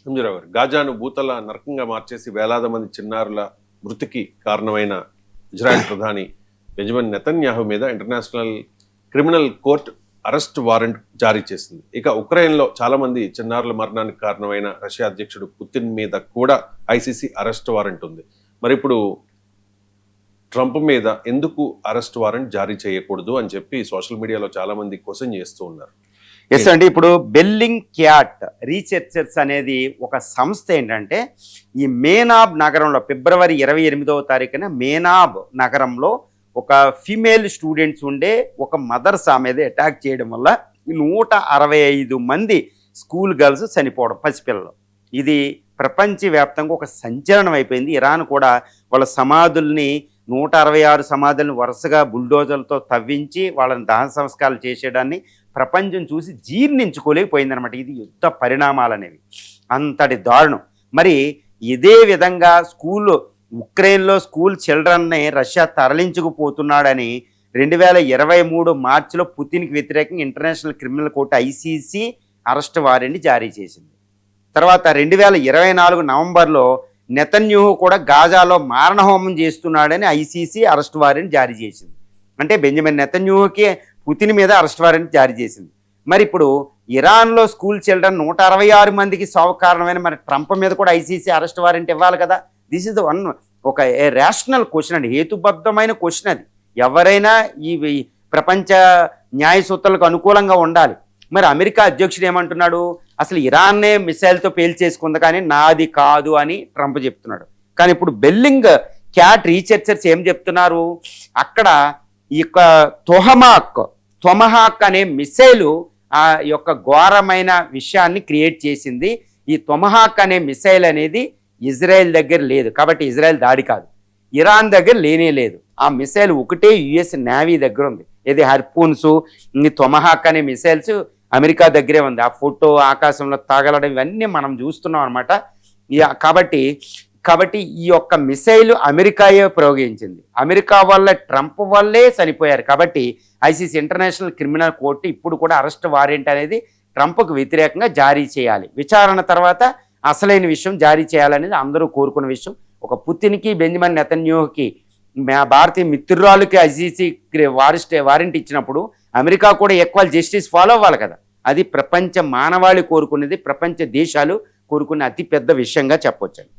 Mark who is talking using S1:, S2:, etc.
S1: సంజయరావు గారు, గాజాను భూతల నరకంగా మార్చేసి వేలాది మంది చిన్నారుల మృతికి కారణమైన ఇజ్రాయెల్ ప్రధాని బెంజమిన్ నెతన్యాహు మీద international criminal court arrest warrant జారీ చేసింది. ఇక ఉక్రెయిన్లో చాలా మంది చిన్నారుల మరణానికి కారణమైన రష్యా అధ్యక్షుడు పుతిన్ మీద కూడా ఐసీసీ అరెస్ట్ వారెంట్ ఉంది. మరి ఇప్పుడు ట్రంప్ మీద ఎందుకు అరెస్ట్ వారెంట్ జారీ చేయకూడదు అని చెప్పి సోషల్ మీడియాలో చాలా మంది క్వశ్చన్ చేస్తూ ఉన్నారు.
S2: ఎస్ అండి, ఇప్పుడు బెల్లింగ్ క్యాట్ రీసెర్చర్స్ అనేది ఒక సంస్థ ఏంటంటే ఈ మేనాబ్ నగరంలో ఫిబ్రవరి 28వ తారీఖున మేనాబ్ నగరంలో ఒక ఫీమేల్ స్టూడెంట్స్ ఉండే ఒక మదర్సా మీద అటాక్ చేయడం వల్ల 165 మంది స్కూల్ గర్ల్స్ చనిపోవడం, పసిపిల్లలు. ఇది ప్రపంచవ్యాప్తంగా ఒక సంచలనం అయిపోయింది. ఇరాన్ కూడా వాళ్ళ సమాధుల్ని 166 సమాధులను వరుసగా బుల్డోజర్లతో తవ్వించి వాళ్ళని దహన సంస్కారాలు చేసేయడాన్ని ప్రపంచం చూసి జీర్ణించుకోలేకపోయిందనమాట. ఇది యుద్ధ పరిణామాలు అనేవి అంతటి దారుణం. మరి ఇదే విధంగా ఉక్రెయిన్లో స్కూల్ చిల్డ్రన్ని రష్యా తరలించుకుపోతున్నాడని 2023 మార్చిలో పుతిన్కి వ్యతిరేకంగా international criminal court ICC arrest warrant జారీ చేసింది. తర్వాత 2024 నవంబర్లో నెతన్యాహు కూడా గాజాలో మారణహోమం చేస్తున్నాడని ఐసీసీ అరెస్ట్ వారెంట్ జారీ చేసింది. అంటే బెంజమిన్ నెతన్యాహుకి పుతిన్ మీద అరెస్ట్ వారెంట్ జారీ చేసింది. మరి ఇప్పుడు ఇరాన్లో స్కూల్ చిల్డ్రన్ 166 మందికి సావు కారణమైన మరి ట్రంప్ మీద కూడా ఐసీసీ అరెస్ట్ వారెంట్ ఇవ్వాలి కదా. దిస్ ఇస్ ద వన్ ఒక రేషనల్ క్వశ్చన్ అండి, హేతుబద్ధమైన క్వశ్చన్ అది. ఎవరైనా ఈ ప్రపంచ న్యాయ సూత్రాలకు అనుకూలంగా ఉండాలి. మరి అమెరికా అధ్యక్షుడు ఏమంటున్నాడు, అసలు ఇరాన్నే మిసైల్తో పేల్చేసుకుంది కానీ నాది కాదు అని ట్రంప్ చెప్తున్నాడు. కానీ ఇప్పుడు బెల్లింగ్ క్యాట్ రీసెర్చర్స్ ఏం చెప్తున్నారు, అక్కడ ఈ యొక్క తొమహాక్ అనే మిసైలు ఆ యొక్క ఘోరమైన విషయాన్ని క్రియేట్ చేసింది. ఈ తొమహాక్ అనే మిసైల్ అనేది ఇజ్రాయెల్ దగ్గర లేదు కాబట్టి ఇజ్రాయెల్ దాడి కాదు, ఇరాన్ దగ్గర లేనే లేదు. ఆ మిసైల్ ఒకటే యుఎస్ నేవీ దగ్గర ఉంది. ఇది హర్పూన్స్, తొమహాక్ అనే మిసైల్స్ అమెరికా దగ్గరే ఉంది. ఆ ఫోటో ఆకాశంలో తగలడం ఇవన్నీ మనం చూస్తున్నాం అనమాట. కాబట్టి ఈ యొక్క మిసైల్ అమెరికాయే ప్రయోగించింది. అమెరికా వల్ల ట్రంప్ వల్లే చనిపోయారు. కాబట్టి ఐసీసీ ఇంటర్నేషనల్ క్రిమినల్ కోర్టు ఇప్పుడు కూడా అరెస్ట్ వారెంట్ అనేది ట్రంప్కు వ్యతిరేకంగా జారీ చేయాలి. విచారణ తర్వాత అసలైన విషయం జారీ చేయాలనేది అందరూ కోరుకున్న విషయం. ఒక పుతిన్కి బెంజమిన్ నెతన్యాహుకి భారతీయ మిత్రురాలకి ఐసీసీ వారెంట్ ఇచ్చినప్పుడు అమెరికా కూడా ఈక్వల్ జస్టిస్ ఫాలో అవ్వాలి కదా. అది ప్రపంచ మానవాళి కోరుకునేది, ప్రపంచ దేశాలు కోరుకునే అతిపెద్ద విషయంగా చెప్పొచ్చు.